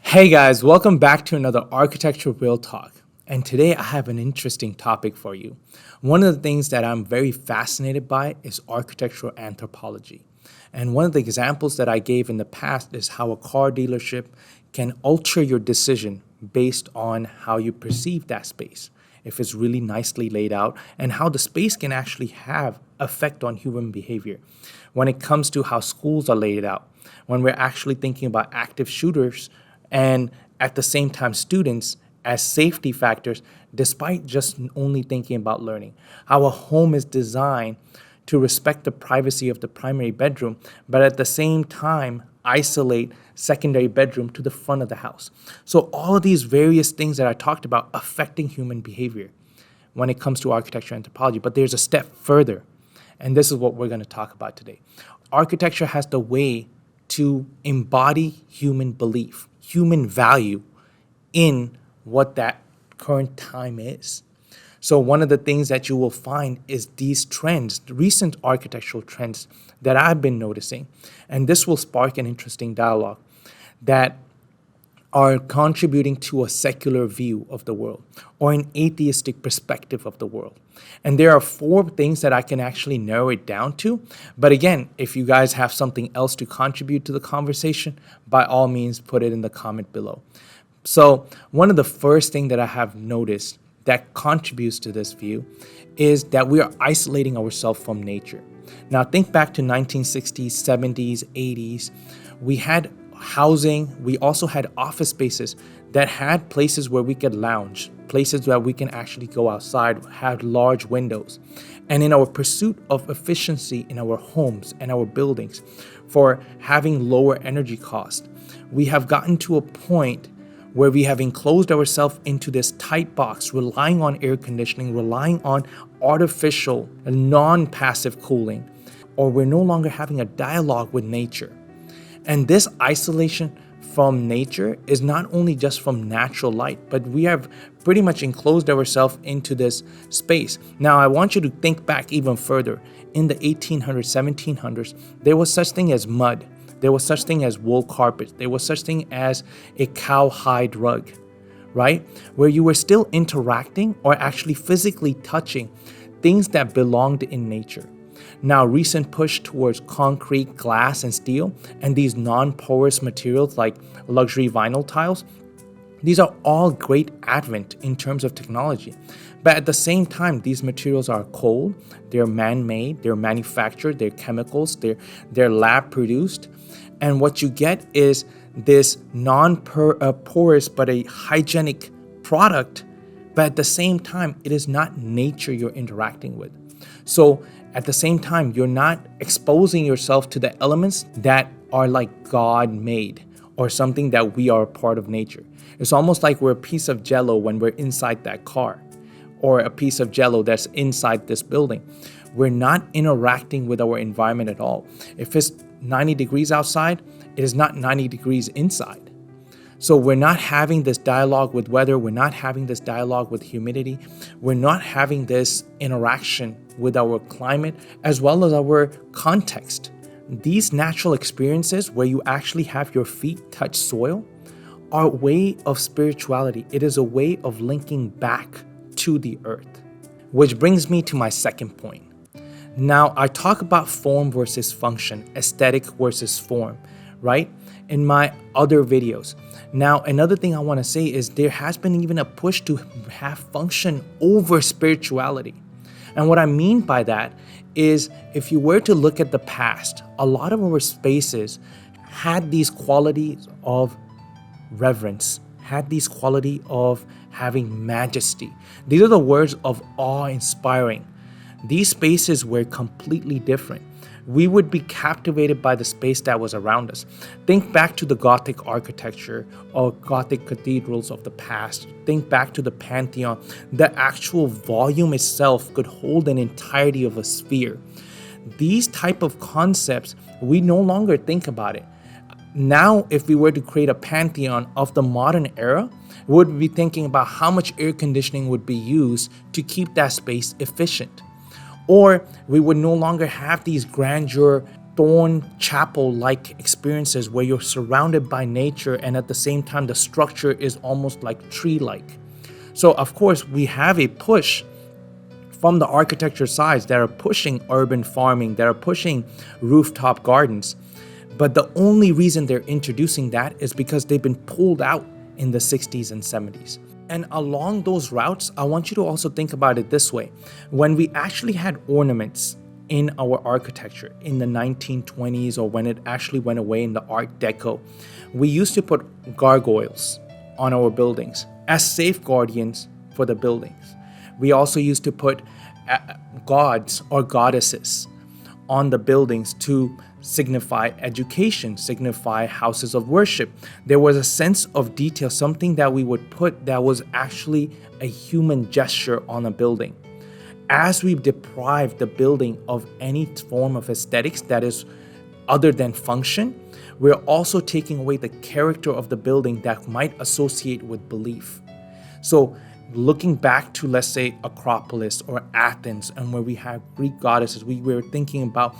Hey guys, welcome back to another Architecture Real Talk. And today I have an interesting topic for you. One of the things that I'm very fascinated by is architectural anthropology. And one of the examples that I gave in the past is how a car dealership can alter your decision based on how you perceive that space, if it's really nicely laid out, and how the space can actually have effect on human behavior. When it comes to how schools are laid out, when we're actually thinking about active shooters and at the same time students as safety factors, despite just only thinking about learning. How a home is designed to respect the privacy of the primary bedroom, but at the same time isolate secondary bedroom to the front of the house. So all of these various things that I talked about affecting human behavior when it comes to architecture anthropology, but there's a step further, and this is what we're going to talk about today. Architecture has the way to embody human belief, human value in what that current time is. So one of the things that you will find is these trends, the recent architectural trends that I've been noticing, and this will spark an interesting dialogue, that are contributing to a secular view of the world or an atheistic perspective of the world. And there are four things that I can actually narrow it down to. But again, if you guys have something else to contribute to the conversation, by all means, put it in the comment below. So one of the first things that I have noticed that contributes to this view is that we are isolating ourselves from nature. Now think back to 1960s, 70s, 80s. We had housing, we also had office spaces that had places where we could lounge, places where we can actually go outside, have large windows. And in our pursuit of efficiency in our homes and our buildings, for having lower energy costs, we have gotten to a point where we have enclosed ourselves into this tight box, relying on air conditioning, relying on artificial and non-passive cooling, or we're no longer having a dialogue with nature. And this isolation from nature is not only just from natural light, but we have pretty much enclosed ourselves into this space. Now, I want you to think back even further. In the 1800s, 1700s, there was such thing as mud. There was such thing as wool carpets. There was such thing as a cowhide rug, right? Where you were still interacting or actually physically touching things that belonged in nature. Now, recent push towards concrete, glass, and steel, and these non-porous materials like luxury vinyl tiles, these are all great advent in terms of technology. But at the same time, these materials are cold, they're man-made, they're manufactured, they're chemicals, they're lab-produced. And what you get is this non-porous but a hygienic product, but at the same time, it is not nature you're interacting with. So at the same time, you're not exposing yourself to the elements that are like God made or something that we are a part of nature. It's almost like we're a piece of jello when we're inside that car, or a piece of jello that's inside this building. We're not interacting with our environment at all. If it's 90 degrees outside, it is not 90 degrees inside. So we're not having this dialogue with weather. We're not having this dialogue with humidity. We're not having this interaction with our climate as well as our context. These natural experiences where you actually have your feet touch soil are a way of spirituality. It is a way of linking back to the earth, which brings me to my second point. Now, I talk about form versus function, aesthetic versus form, right? In my other videos. Now, another thing I want to say is there has been even a push to have function over spirituality. And what I mean by that is if you were to look at the past, a lot of our spaces had these qualities of reverence, had these quality of having majesty. These are the words of awe-inspiring. These spaces were completely different. We would be captivated by the space that was around us. Think back to the Gothic architecture or Gothic cathedrals of the past. Think back to the Pantheon. The actual volume itself could hold an entirety of a sphere. These type of concepts, we no longer think about it. Now, if we were to create a Pantheon of the modern era, we would be thinking about how much air conditioning would be used to keep that space efficient. Or we would no longer have these grandeur thorn chapel-like experiences where you're surrounded by nature and at the same time the structure is almost like tree-like. So of course we have a push from the architecture sides that are pushing urban farming, that are pushing rooftop gardens. But the only reason they're introducing that is because they've been pulled out in the 60s and 70s. And along those routes, I want you to also think about it this way. When we actually had ornaments in our architecture in the 1920s, or when it actually went away in the Art Deco, we used to put gargoyles on our buildings as safeguardians for the buildings. We also used to put gods or goddesses on the buildings to signify education, signify houses of worship. There was a sense of detail, something that we would put that was actually a human gesture on a building. As we've deprived the building of any form of aesthetics that is other than function, we're also taking away the character of the building that might associate with belief. So looking back to, let's say, Acropolis or Athens, and where we have Greek goddesses, we were thinking about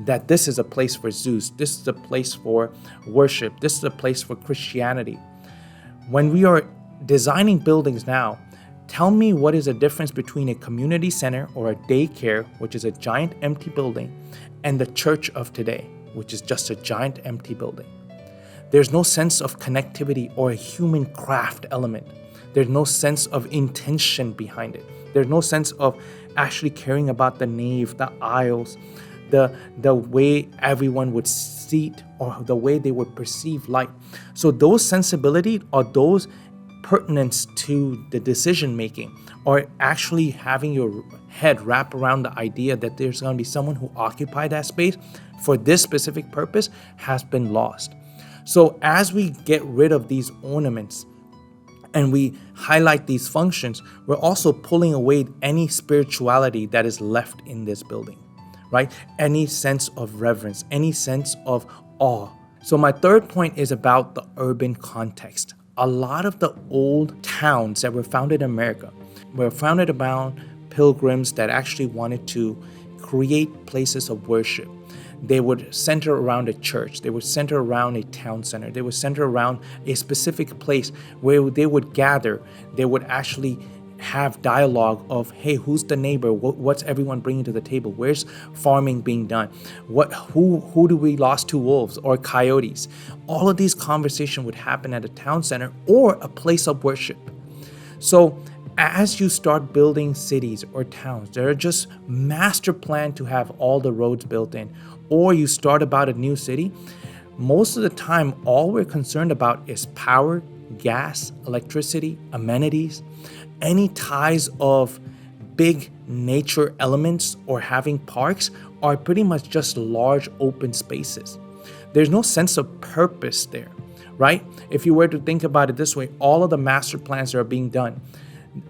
that this is a place for Zeus, this is a place for worship, this is a place for Christianity. When we are designing buildings now, tell me what is the difference between a community center or a daycare, which is a giant empty building, and the church of today, which is just a giant empty building. There's no sense of connectivity or a human craft element. There's no sense of intention behind it. There's no sense of actually caring about the nave, the aisles, the way everyone would seat or the way they would perceive light. So those sensibility or those pertinence to the decision making, or actually having your head wrap around the idea that there's going to be someone who occupy that space for this specific purpose, has been lost. So as we get rid of these ornaments and we highlight these functions, we're also pulling away any spirituality that is left in this building, right? Any sense of reverence, any sense of awe. So my third point is about the urban context. A lot of the old towns that were founded in America were founded around pilgrims that actually wanted to create places of worship. They would center around a church. They would center around a town center. They would center around a specific place where they would gather. They would actually have dialogue of, hey, who's the neighbor? What's everyone bringing to the table? Where's farming being done? Who do we lost to wolves or coyotes? All of these conversations would happen at a town center or a place of worship. So as you start building cities or towns, they're just master planned to have all the roads built in, or you start about a new city, most of the time, all we're concerned about is power, gas, electricity, amenities, any ties of big nature elements or having parks are pretty much just large open spaces. There's no sense of purpose there, right? If you were to think about it this way, all of the master plans that are being done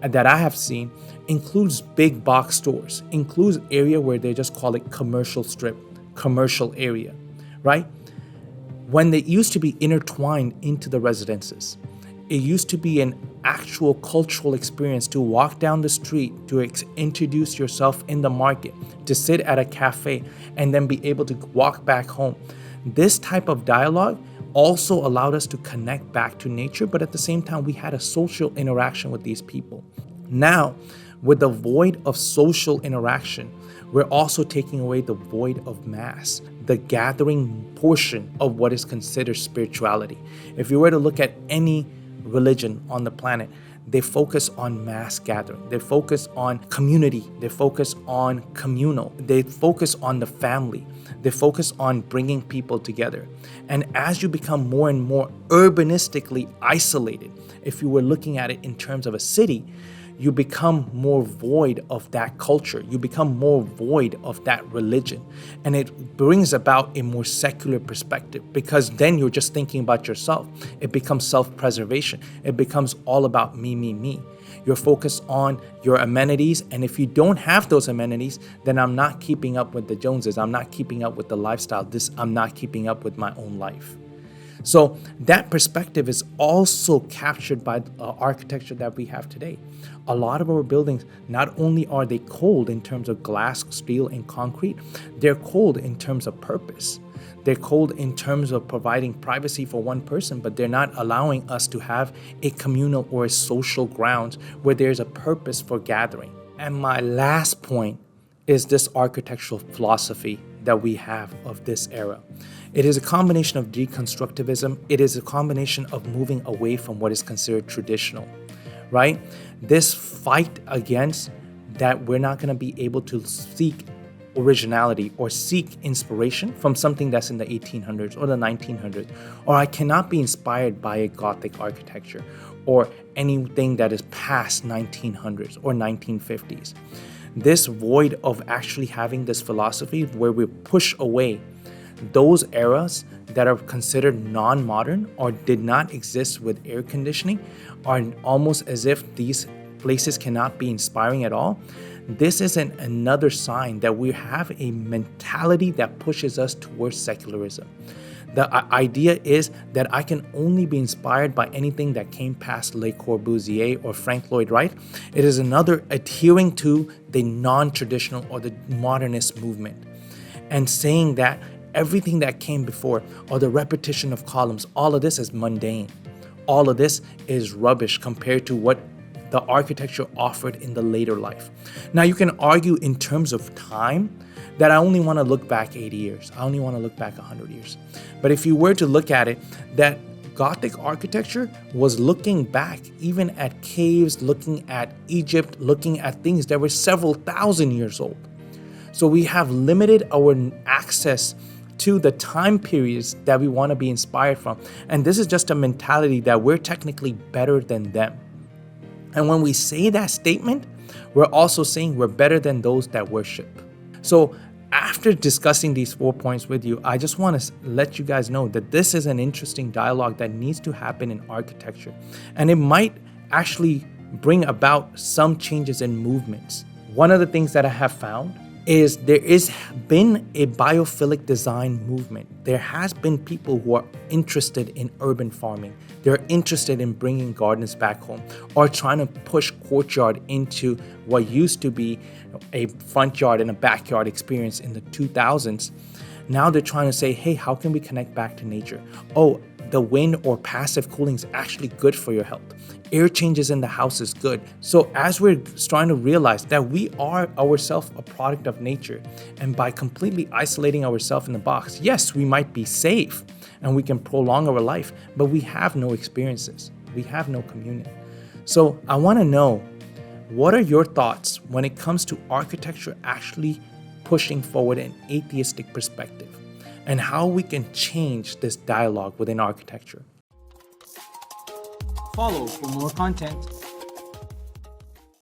that I have seen includes big box stores, includes area where they just call it commercial strip, commercial area, right? When they used to be intertwined into the residences, it used to be an actual cultural experience to walk down the street, to introduce yourself in the market, to sit at a cafe, and then be able to walk back home. This type of dialogue also allowed us to connect back to nature, but at the same time, we had a social interaction with these people. Now, with the void of social interaction, we're also taking away the void of mass, the gathering portion of what is considered spirituality. If you were to look at any religion on the planet, they focus on mass gathering. They focus on community. They focus on communal. They focus on the family. They focus on bringing people together. And as you become more and more urbanistically isolated, if you were looking at it in terms of a city, you become more void of that culture. You become more void of that religion. And it brings about a more secular perspective, because then you're just thinking about yourself. It becomes self-preservation. It becomes all about me, me, me. You're focused on your amenities. And if you don't have those amenities, then I'm not keeping up with the Joneses. I'm not keeping up with the lifestyle. I'm not keeping up with my own life. So that perspective is also captured by architecture that we have today. A lot of our buildings, not only are they cold in terms of glass, steel, and concrete, they're cold in terms of purpose. They're cold in terms of providing privacy for one person, but they're not allowing us to have a communal or a social ground where there's a purpose for gathering. And my last point is this architectural philosophy that we have of this era. It is a combination of deconstructivism. It is a combination of moving away from what is considered traditional, right? This fight against that we're not going to be able to seek originality or seek inspiration from something that's in the 1800s or the 1900s, or I cannot be inspired by a Gothic architecture or anything that is past 1900s or 1950s. This void of actually having this philosophy where we push away those eras that are considered non-modern or did not exist with air conditioning are almost as if these places cannot be inspiring at all. This is another sign that we have a mentality that pushes us towards secularism. The idea is that I can only be inspired by anything that came past Le Corbusier or Frank Lloyd Wright. It is another adhering to the non-traditional or the modernist movement and saying that everything that came before or the repetition of columns, all of this is mundane. All of this is rubbish compared to what the architecture offered in the later life. Now you can argue in terms of time that I only want to look back 80 years. I only want to look back 100 years. But if you were to look at it, that Gothic architecture was looking back even at caves, looking at Egypt, looking at things that were several thousand years old. So we have limited our access to the time periods that we want to be inspired from. And this is just a mentality that we're technically better than them. And when we say that statement, we're also saying we're better than those that worship. So after discussing these 4 points with you, I just want to let you guys know that this is an interesting dialogue that needs to happen in architecture. And it might actually bring about some changes in movements. One of the things that I have found is there is been a biophilic design movement. There has been people who are interested in urban farming. They're interested in bringing gardens back home or trying to push courtyard into what used to be a front yard and a backyard experience in the 2000s. Now they're trying to say, hey, how can we connect back to nature? Oh, the wind or passive cooling is actually good for your health. Air changes in the house is good. So as we're starting to realize that we are ourselves a product of nature, and by completely isolating ourselves in the box, yes, we might be safe and we can prolong our life, but we have no experiences. We have no communion. So I want to know, what are your thoughts when it comes to architecture actually pushing forward an atheistic perspective, and how we can change this dialogue within architecture? Follow for more content.